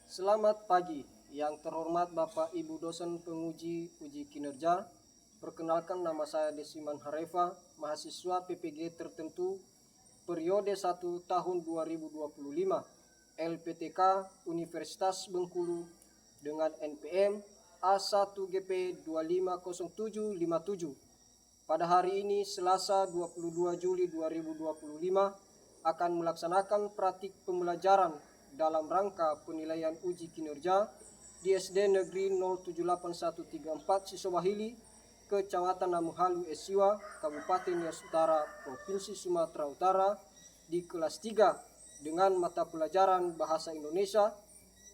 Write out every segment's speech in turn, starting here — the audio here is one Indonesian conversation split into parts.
Selamat pagi, yang terhormat Bapak Ibu dosen penguji uji kinerja. Perkenalkan, nama saya Desiman Harefa, mahasiswa PPG tertentu periode 1 tahun 2025, LPTK Universitas Bengkulu dengan NPM A1GP 250757. Pada hari ini, Selasa 22 Juli 2025, akan melaksanakan praktik pembelajaran dalam rangka penilaian uji kinerja di SD Negeri 078134 Sisowahili, Kecamatan Namuhalu Esiwa, Kabupaten Nias Utara, Provinsi Sumatera Utara, di kelas 3 dengan mata pelajaran Bahasa Indonesia,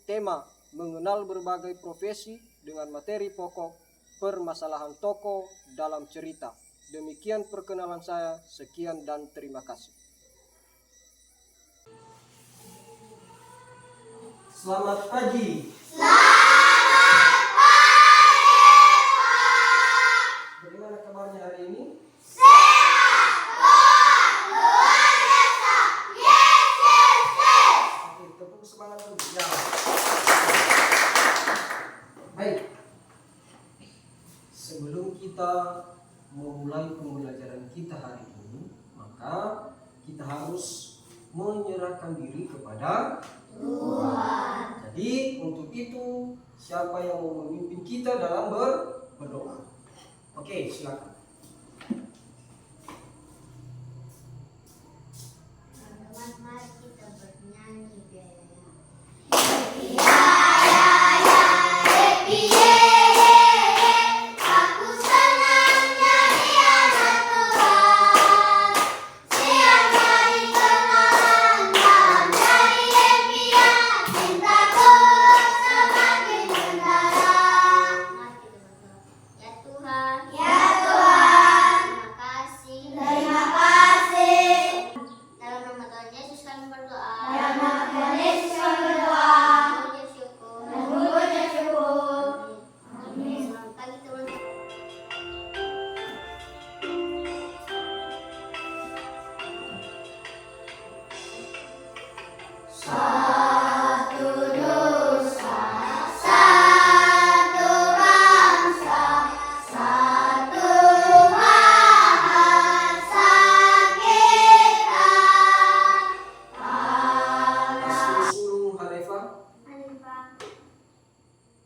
tema mengenal berbagai profesi dengan materi pokok permasalahan tokoh dalam cerita. Demikian perkenalan saya, sekian dan terima kasih. Selamat pagi. Selamat pagi, Pak. Bagaimana kabarnya hari ini? Sehat, luar biasa. Yes, yes, yes. Oke, tepuk semangat dulu. Ya. Baik. Sebelum kita memulai pembelajaran kita hari ini, maka kita harus menyerahkan diri kepada Tuhan. Jadi untuk itu, siapa yang mau memimpin kita dalam berdoa? Oke, silakan. Teman-teman, mari kita bernyanyi deh.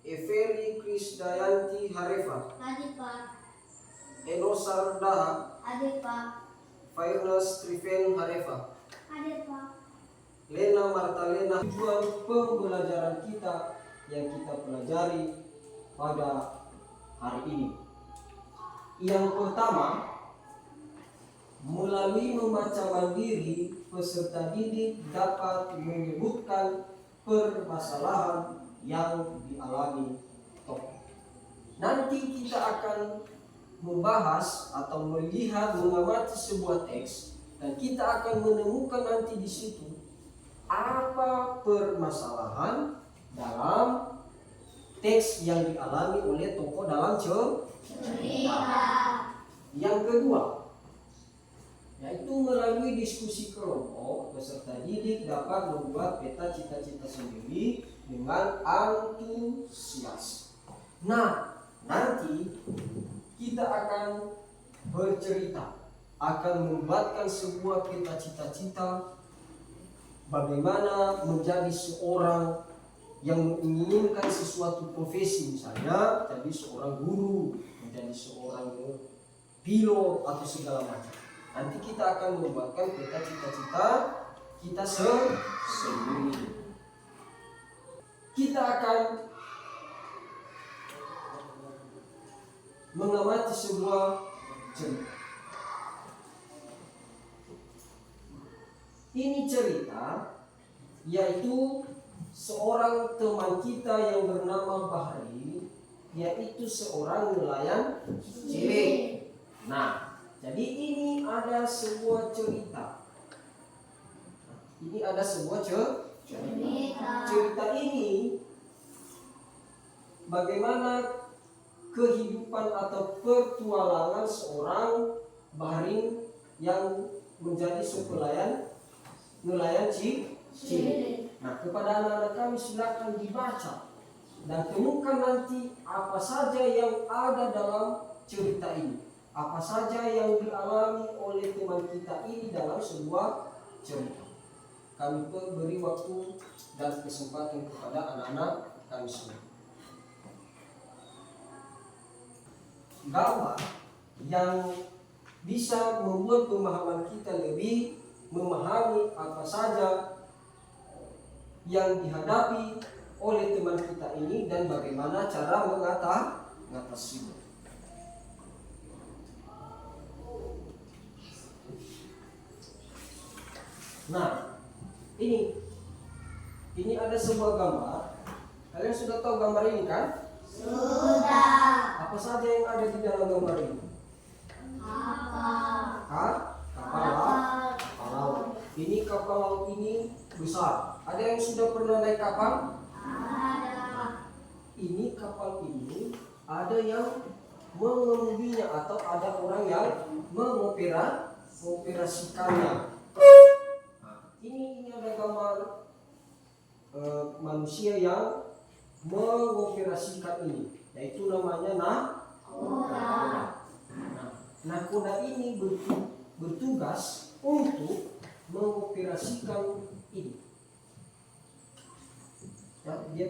Eferi Krisdayanti Harefa, Hadir, Pak. Enosar Daha, Hadir, Pak. Fairnas Triven Harefa, Hadir, Pak. Lena Martalena. Tujuan pembelajaran kita yang kita pelajari pada hari ini, yang pertama, melalui membaca mandiri, peserta didik dapat menyebutkan permasalahan yang dialami tokoh. Nanti kita akan membahas atau melihat, mengamati sebuah teks, dan kita akan menemukan nanti di situ apa permasalahan dalam teks yang dialami oleh tokoh dalam cerita. Yang kedua, yaitu melalui diskusi kelompok, peserta didik dapat membuat peta cita-cita sendiri dengan antusias. Nah, nanti kita akan bercerita, akan membuatkan sebuah peta cita-cita bagaimana menjadi seorang yang menginginkan sesuatu profesi, misalnya jadi seorang guru, menjadi seorang pilot atau segala macam. Nanti kita akan membuatkan peta cita-cita kita sendiri. Kita akan mengamati sebuah cerita. Ini cerita yaitu seorang teman kita yang bernama Bahri, yaitu seorang nelayan cilik. Nah, jadi ini ada sebuah cerita. Ini ada sebuah cerita. Cerita ini bagaimana kehidupan atau petualangan seorang Bahri yang menjadi nelayan cilik. Nah, kepada anak-anak kami silakan dibaca dan temukan nanti apa saja yang ada dalam cerita ini. Apa saja yang dialami oleh teman kita ini dalam sebuah cerita. Kami beri waktu dan kesempatan kepada anak-anak kami semua. Gambar yang bisa membuat pemahaman kita lebih memahami apa saja yang dihadapi oleh teman kita ini dan bagaimana cara mengatasinya. Nah, ini ada sebuah gambar. Kalian sudah tahu gambar ini kan? Sudah. Apa saja yang ada di dalam gambar ini? Kapal laut. Ini kapal laut ini besar. Ada yang sudah pernah naik kapal? Ada. Ini kapal ini ada yang mengemudinya atau ada orang yang mengoperasikannya. Nah, ini ada gambar manusia yang mengoperasikan ini, yaitu namanya nakoda ini bertugas untuk mengoperasikan ini. Ya,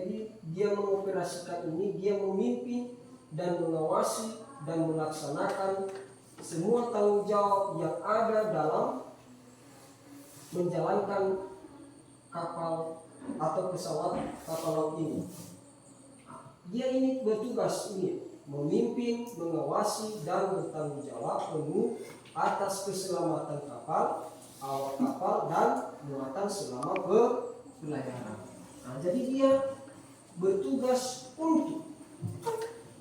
dia mengoperasikan ini, dia memimpin dan mengawasi dan melaksanakan semua tanggung jawab yang ada dalam menjalankan kapal atau pesawat kapal laut ini. Dia ini bertugas ini memimpin, mengawasi dan bertanggung jawab penuh atas keselamatan kapal, awak kapal dan muatan selama pelayaran. Nah, jadi dia bertugas untuk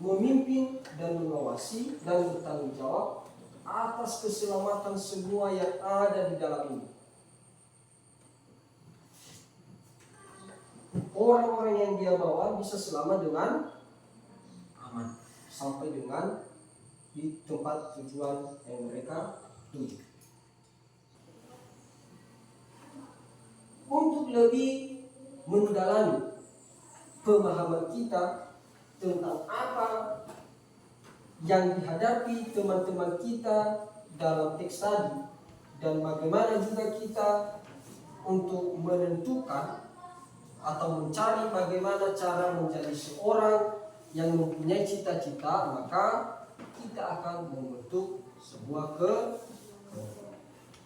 memimpin dan mengawasi dan bertanggung jawab atas keselamatan semua yang ada di dalam ini. Orang-orang yang dia bawa bisa selamat dengan aman sampai dengan di tempat tujuan yang mereka tuju. Untuk lebih mendalami pemahaman kita tentang apa yang dihadapi teman-teman kita dalam teks tadi dan bagaimana juga kita untuk menentukan atau mencari bagaimana cara menjadi seorang yang mempunyai cita-cita, maka kita akan membentuk sebuah kelompok.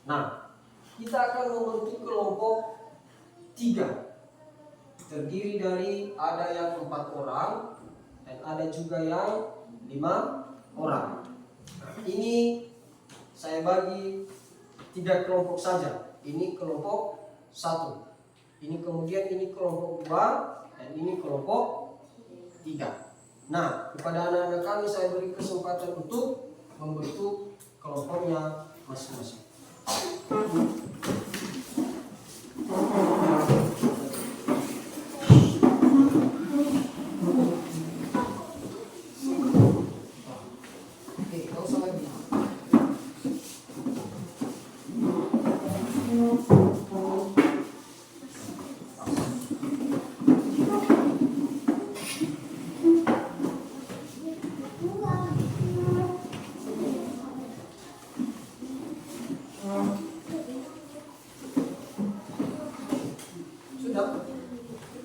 Nah, kita akan membentuk kelompok 3, terdiri dari ada yang 4 orang dan ada juga yang 5 orang. Ini saya bagi 3 kelompok saja. Ini kelompok 1. Ini kemudian ini kelompok 2 dan ini kelompok 3. Nah, kepada anak-anak kami saya beri kesempatan untuk membentuk kelompoknya masing-masing. Oke, kau usah lagi.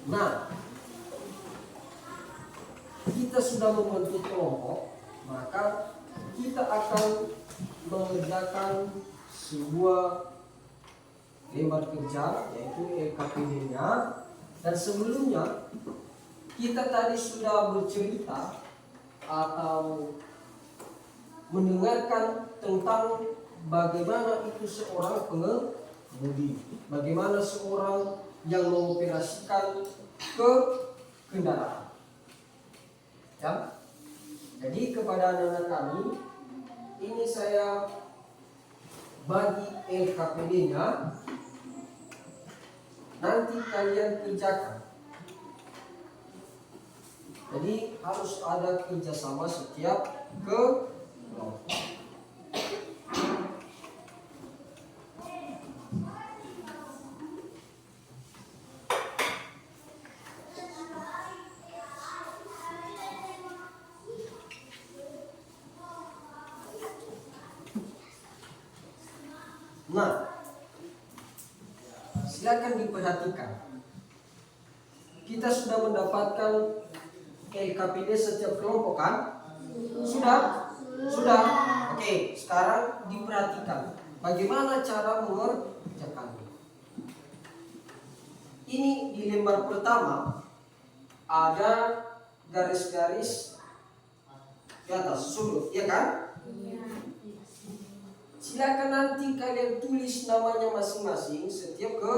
Nah, kita sudah membentuk kelompok, maka kita akan mengerjakan sebuah lembar kerja, yaitu LKPD-nya. Dan sebelumnya kita tadi sudah bercerita atau mendengarkan tentang bagaimana itu seorang pengemudi, bagaimana seorang yang mengoperasikan ke kendaraan. Ya. Jadi kepada anak-anak kami, ini saya bagi LKPD-nya. Nanti kalian kerjakan. Jadi harus ada kerjasama setiap kelompok. Nah, silakan diperhatikan. Kita sudah mendapatkan LKPD setiap kelompok kan? Sudah? Sudah? Oke, sekarang diperhatikan bagaimana cara mengerjakannya. Ini di lembar pertama ada garis-garis di atas sudut, ya kan? Silakan nanti kalian tulis namanya masing-masing setiap ke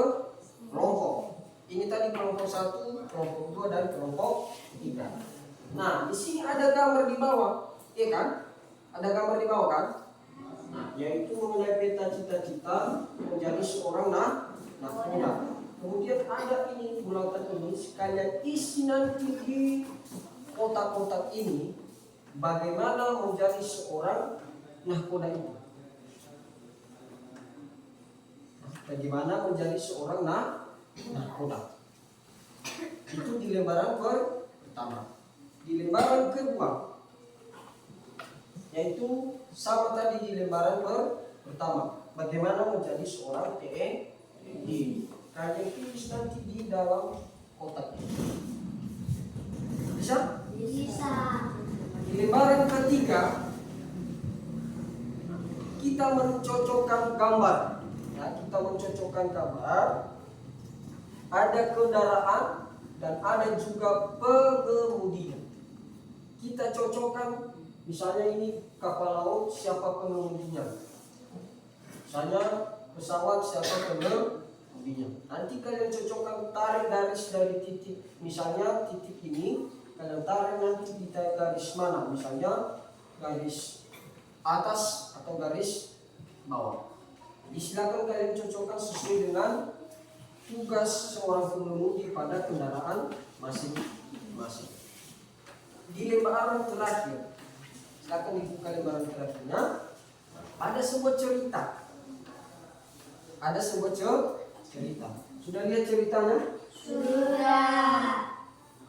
kelompok. Ini tadi kelompok 1, kelompok 2 dan kelompok 3. Nah, di sini ada gambar di bawah, ya kan? Ada gambar di bawah kan? Nah, yaitu mengenai peta cita-cita menjadi seorang nakoda. Kemudian ada ini bulatan ini, sekalian isi nanti di kotak-kotak ini bagaimana menjadi seorang nahkoda itu. Bagaimana menjadi seorang nahkoda. Itu di lembaran pertama. Di lembaran kedua, yaitu sama tadi di lembaran pertama, bagaimana menjadi seorang TNI. Kalian tulis nanti di dalam kotak ini. Bisa? Bisa. Di lembaran ketiga kita mencocokkan gambar. Ya, kita mencocokkan gambar. Ada kendaraan dan ada juga pengemudinya. Kita cocokkan, misalnya ini kapal laut, siapa pengemudinya? Misalnya pesawat, siapa pengemudinya? Nanti kalian cocokkan, tarik garis dari titik, misalnya titik ini, kalian tarik nanti di garis mana? Misalnya garis atas atau garis bawah. Silakan kalian cocokkan sesuai dengan tugas seorang pengemudi pada kendaraan masing-masing. Di lembaran terakhir, silakan dibuka lembaran terakhirnya. Ada sebuah cerita. Ada sebuah cerita. Sudah lihat ceritanya? Sudah.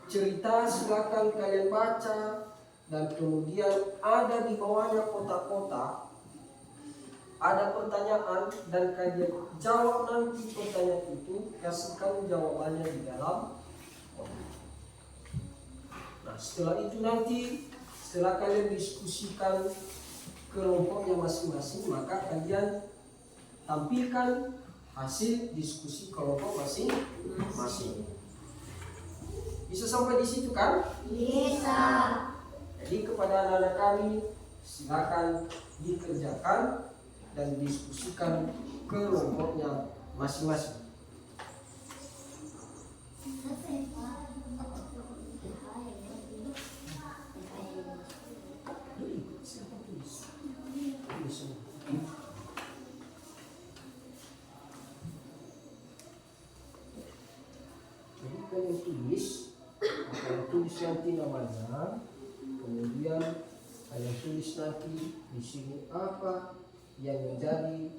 Cerita silakan kalian baca, dan kemudian ada di bawahnya kotak-kotak. Ada pertanyaan dan kalian jawab nanti pertanyaan itu, kasihkan jawabannya di dalam kotak. Nah, setelah itu nanti, setelah kalian diskusikan kelompoknya masing-masing, maka kalian tampilkan hasil diskusi kelompok masing-masing. Bisa sampai di situ kan? Bisa. Jadi kepada anak-anak kami, silakan dikerjakan dan diskusikan kelompoknya masing-masing. Jadi kalian tulis nanti namanya, kemudian kalian tulis nanti di sini apa yang menjadi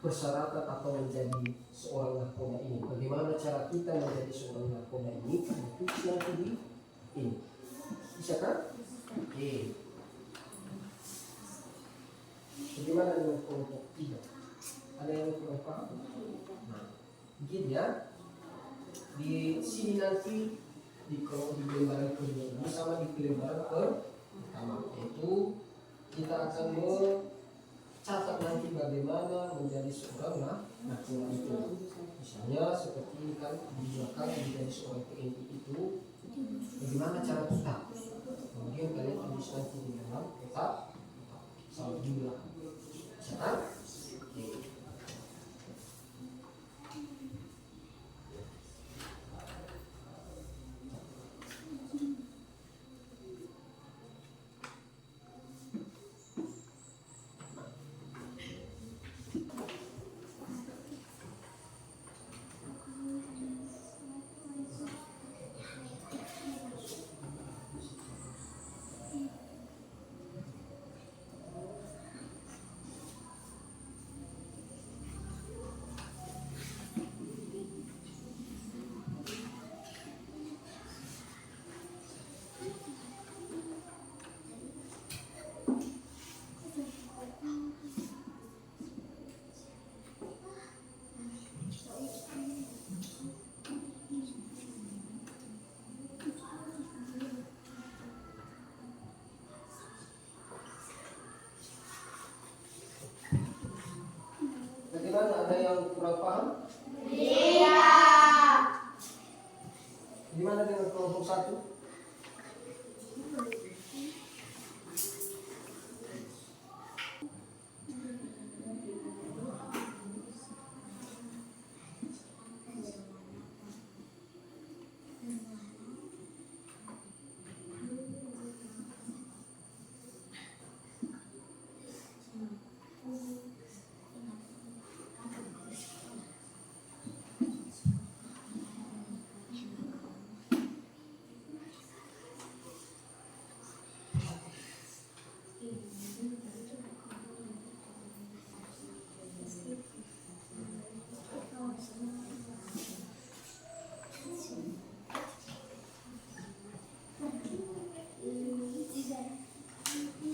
persyaratan atau menjadi seorang narkoba ini. Bagaimana cara kita menjadi seorang narkoba ini? Tulis nanti di ini. Bisa kan? Oke. Bagaimana dengan kelompok 3? Ada yang kurang paham? Nah, begini ya. Di sini nanti di lembaran kedua ini sama di lembaran pertama, yaitu kita akan mencatat nanti bagaimana menjadi seorang narkoba itu. Misalnya seperti ini kan, di belakang menjadi seorang TNI itu bagaimana cara kita. Kemudian kalian tulis nanti di dalam kotak sama di belakang. Bisa kan? Oke. Ada yang kurang paham? Gimana dengan kelompok 1?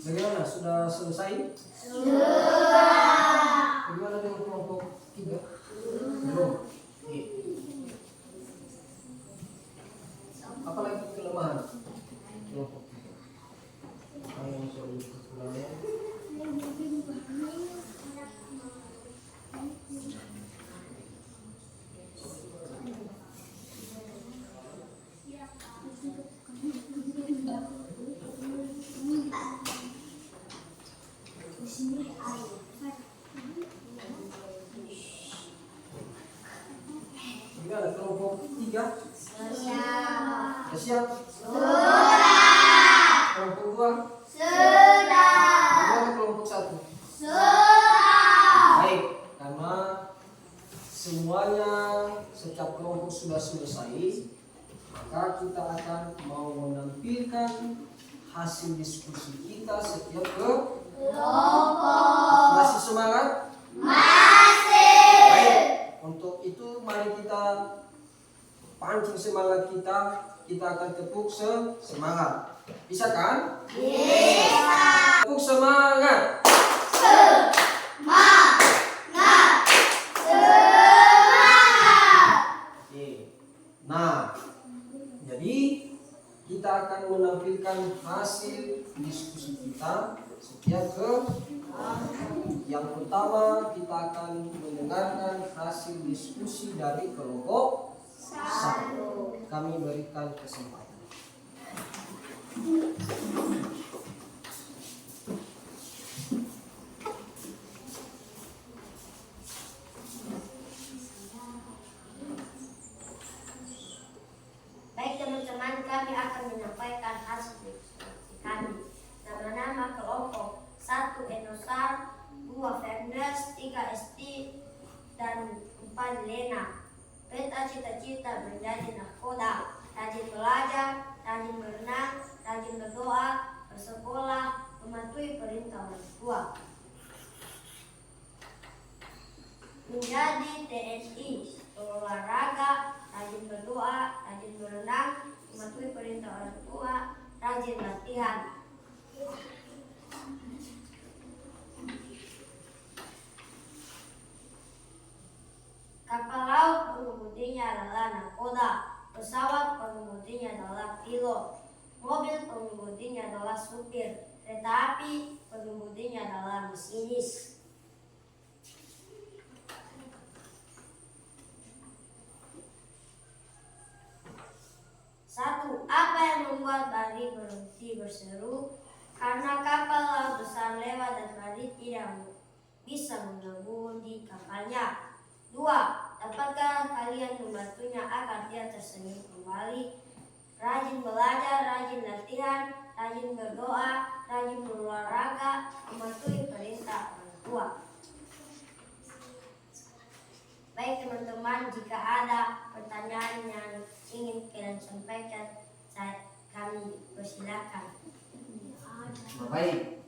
Bagaimana? Sudah selesai? Bagaimana dengan kelompok 3? Belum. Oke. Apalagi kelemahan kelompok 3? Yang sering kekurangan. Gimana kelompok 3? Siap? Kelompok 2? Gimana kelompok 1? Baik, karena semuanya setiap kelompok sudah selesai, maka kita akan mau menampilkan hasil diskusi kita setiap kelompok. Masih semangat? Baik, untuk itu mari kita pancing semangat kita. Kita akan tepuk semangat. Bisa kan? Bisa. Tepuk semangat. Oke. Nah, jadi kita akan menampilkan hasil diskusi kita setiap yang pertama kita akan mendengarkan hasil diskusi dari kelompok 1. Kami berikan kesempatan. Baik teman-teman, kami akan menyampaikan hasil diskusi kami. Nama-nama kelompok 1 Enosar, 2 Ferners, 3 Esti, dan 4 Lena. Peta cita-cita menjadi nahkoda, rajin belajar, rajin berenang, rajin berdoa, bersekolah, mematuhi perintah orang tua. Menjadi TNI, berolahraga, rajin berdoa, rajin berenang, mematuhi perintah orang tua, rajin latihan. Kapal laut pengemudinya adalah nahkoda, pesawat pengemudinya adalah pilot, mobil pengemudinya adalah supir, kereta api pengemudinya adalah masinis. Satu, apa yang membuat Bali berhenti berseru? Karena kapal laut besar lewat dan Bali tidak bisa mengemudi kapalnya. 2. Dapatkah kalian membantunya agar dia tersenyum kembali? Rajin belajar, rajin latihan, rajin berdoa, rajin berolahraga, mematuhi perintah orang tua. Baik teman-teman, jika ada pertanyaan yang ingin kalian sampaikan, kami persilakan. Baik,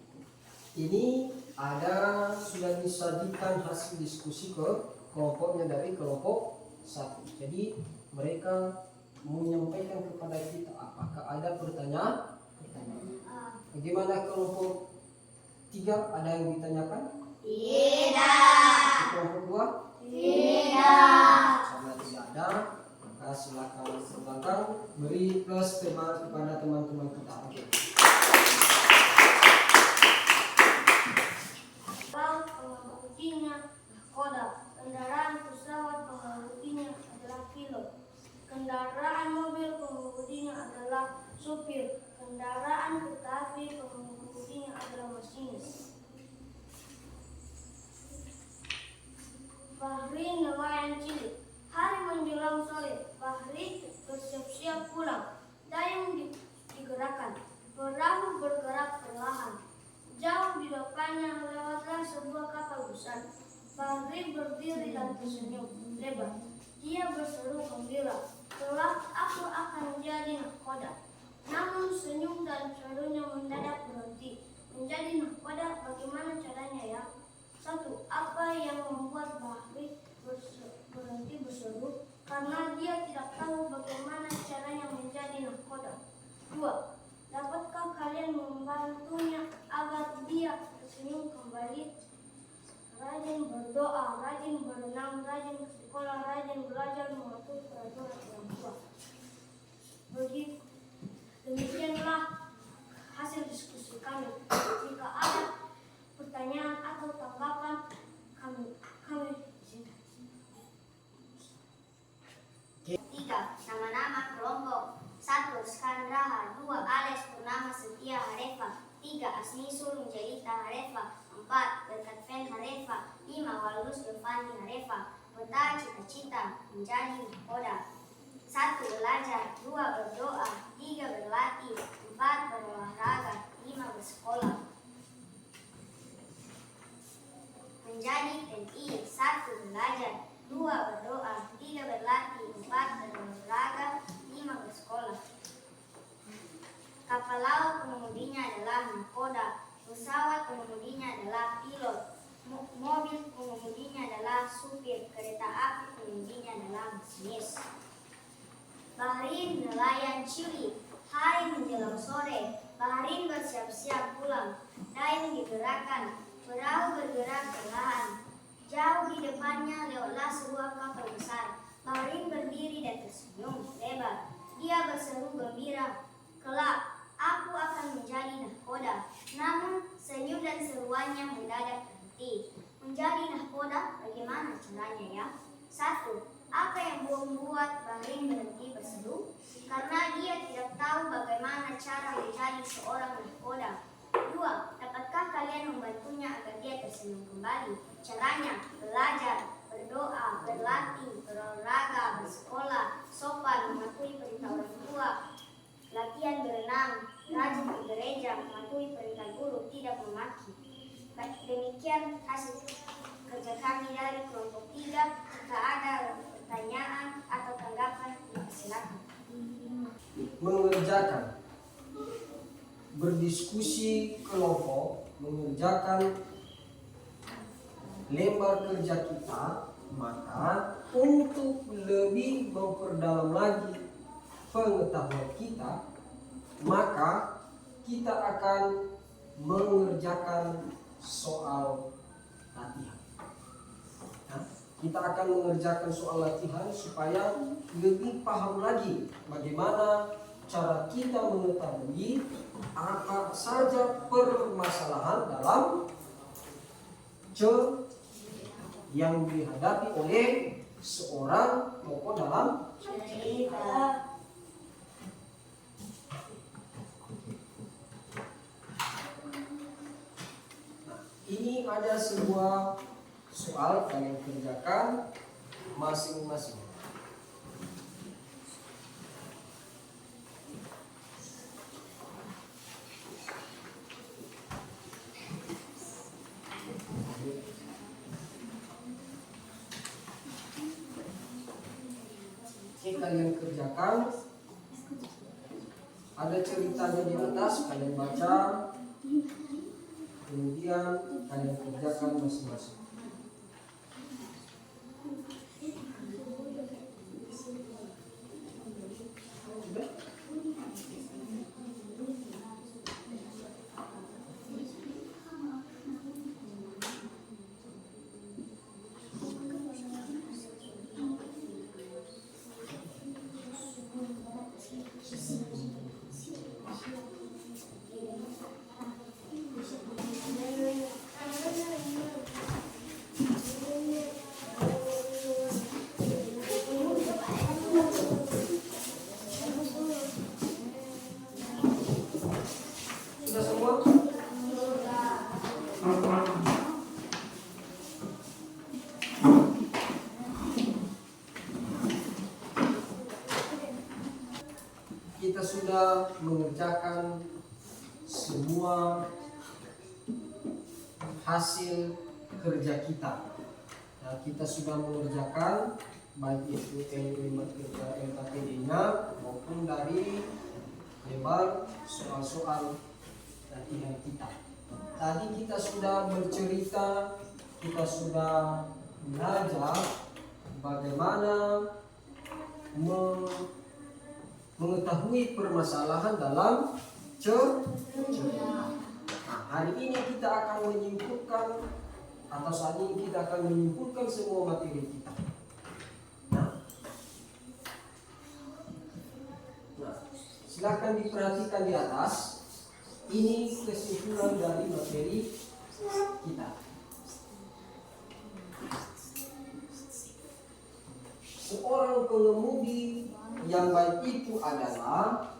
ini ada sudah disajikan hasil diskusi ke kelompoknya dari kelompok 1. Jadi mereka menyampaikan kepada kita apakah ada pertanyaan. Bagaimana kelompok 3, ada yang ditanyakan? Tidak. Kelompok 2? Tidak. Karena tidak ada, maka silakan ke belakang beri plus kepada teman-teman kita. Oke. Pengemudinya nahkoda, Kendaraan pesawat pengemudinya adalah pilot. Kendaraan mobil pengemudinya adalah supir. Kendaraan kereta api pengemudinya adalah masinis. Fahri nelayan cilik. Hari menjelang sore, Fahri bersiap-siap pulang. Dayung digerakkan. Perahu bergerak perlahan. Jauh di depannya lewatlah sebuah kapal besar. Fahri berdiri dan tersenyum lebar. Dia berseru gembira, kelak aku akan menjadi nahkoda. Namun senyum dan serunya mendadak berhenti. Menjadi nahkoda bagaimana caranya ya? Satu, apa yang membuat Fahri berhenti berseru? Karena dia tidak tahu bagaimana caranya menjadi nahkoda. Dua, dapatkah kalian membantunya agar dia tersenyum kembali? Rajin berdoa, rajin berenang, rajin ke sekolah, rajin belajar mematuhi peraturan orang tua. Demikianlah hasil diskusi kami. Jika ada pertanyaan atau tanggapan, kami Tiga, nama-nama kelompok. 1. Skandraha. 2. Ales Purnama Setia Harefa. 3. Asnisul Mujalita Harefa. 4. Berkatven Harefa. 5. Walus Devani Harefa. Peta cita-cita menjadi nahkoda. 1. Belajar. 2. Berdoa. 3. Berlatih. 4. Berolahraga. 5. Bersekolah. Menjadi TNI. 1. Belajar. 2. Berdoa. 3. Berlatih. 4. Berolahraga. 5. Bersekolah. Kapal laut pengemudinya adalah nahkoda. Pesawat pengemudinya adalah pilot. Mobil pengemudinya adalah supir. Kereta api pengemudinya adalah masinis. Bahrin nelayan cilik. Hari menjelang sore, Bahrin bersiap-siap pulang. Dayung digerakkan. Perahu bergerak perlahan. Jauh di depannya lewatlah sebuah kapal besar. Bahrin berdiri dan tersenyum lebar. Dia berseru gembira, kelak aku akan menjadi nahkoda. Namun senyum dan seruannya mendadak berhenti. Menjadi nahkoda bagaimana caranya ya? 1. Apa yang membuat Bahrin berhenti berseru? Karena dia tidak tahu bagaimana cara menjadi seorang nahkoda. 2. Dapatkah kalian membantunya agar dia tersenyum kembali? Caranya belajar, berdoa, berlatih, berolahraga, bersekolah, sopan, mematuhi perintah orang tua, latihan berenang, rajin ke gereja, mematuhi perintah guru, tidak memaki. Demikian hasil kerja kami dari kelompok 3. Jika ada pertanyaan atau tanggapan, silakan. Mengerjakan, berdiskusi kelompok, mengerjakan lembar kerja kita, maka untuk lebih memperdalam lagi pengetahuan kita, maka kita akan mengerjakan soal latihan. Kita akan mengerjakan soal latihan supaya lebih paham lagi bagaimana cara kita mengetahui apa saja permasalahan dalam yang dihadapi oleh seorang tokoh dalam cerita. Ini ada sebuah soal kalian kerjakan masing-masing. Oke, kalian kerjakan. Ada ceritanya di atas, kalian baca. Kemudian kalian kerjakan masing-masing. kita sudah mengerjakan semua hasil kerja kita. Nah, kita sudah mengerjakan baik itu LKPD-nya maupun dari lebar soal-soal latihan kita. Tadi kita sudah bercerita, kita sudah belajar bagaimana mengetahui permasalahan dalam cerita. Nah, hari ini kita akan menyimpulkan, atau saat ini kita akan menyimpulkan semua materi kita. Nah, silakan diperhatikan di atas. Ini kesimpulan dari materi kita. Seorang pengemudi yang baik itu adalah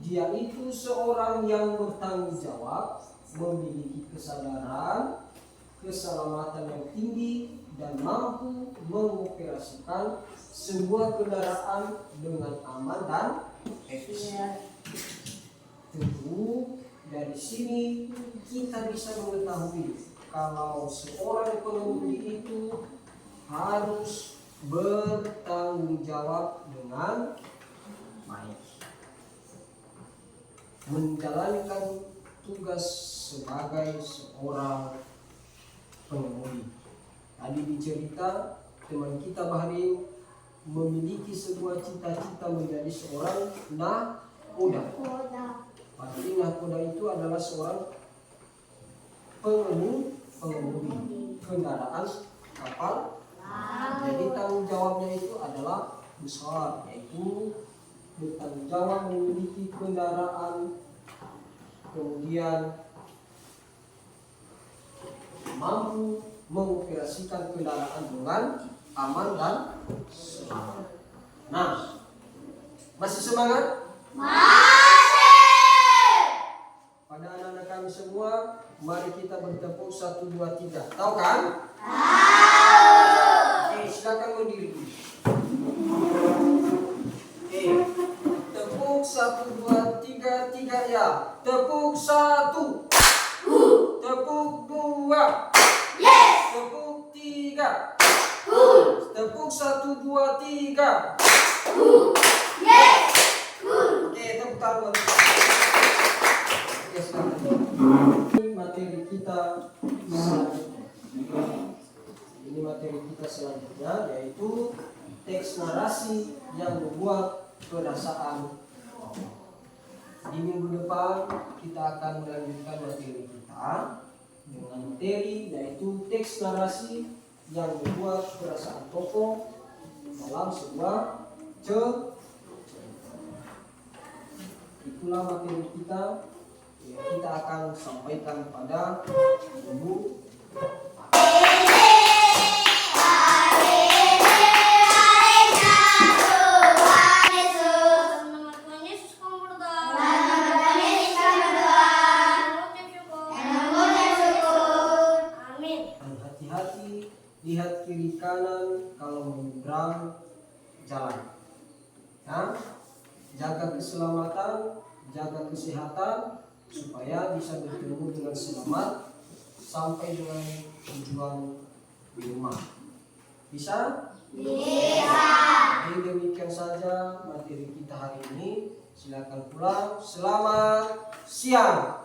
dia itu seorang yang bertanggung jawab, memiliki kesadaran, keselamatan yang tinggi, dan mampu mengoperasikan sebuah kendaraan dengan aman dan efisien. Tentu dari sini kita bisa mengetahui kalau seorang pengemudi itu harus bertanggung jawab dengan baik, menjalankan tugas sebagai seorang pengemudi. Tadi dicerita teman kita Bahri memiliki sebuah cita-cita menjadi seorang nakoda. Berarti nakoda itu adalah seorang pengemudi kendaraan kapal. Jadi tanggung jawabnya itu adalah besar, yaitu bertanggung jawab memiliki kendaraan, kemudian mampu mengoperasikan kendaraan dengan aman dan selamat. Nah, masih semangat? Pada anak-anak kami semua, mari kita bertepuk 1, 2, 3. Tahu kan? Silakan berdiri. Tepuk 1, 2, 3, 3 ya. Tepuk 1. Tepuk 2. Tepuk 3. Tepuk 1, 2, 3. Oke, tepuk tangan. Oke, silakan. Materi kita selanjutnya. Ini materi kita selanjutnya yaitu teks narasi yang membuat perasaan. Di minggu depan kita akan melanjutkan materi kita dengan materi yaitu teks narasi yang membuat perasaan tokoh dalam sebuah cerita. Itulah materi kita yang kita akan sampaikan pada minggu. Lihat kiri kanan kalau menyeberang jalan. Nah, jaga keselamatan, jaga kesehatan supaya bisa bertemu dengan selamat sampai dengan tujuan di rumah. Bisa? Bisa. Jadi demikian saja materi kita hari ini. Silakan pulang. Selamat siang.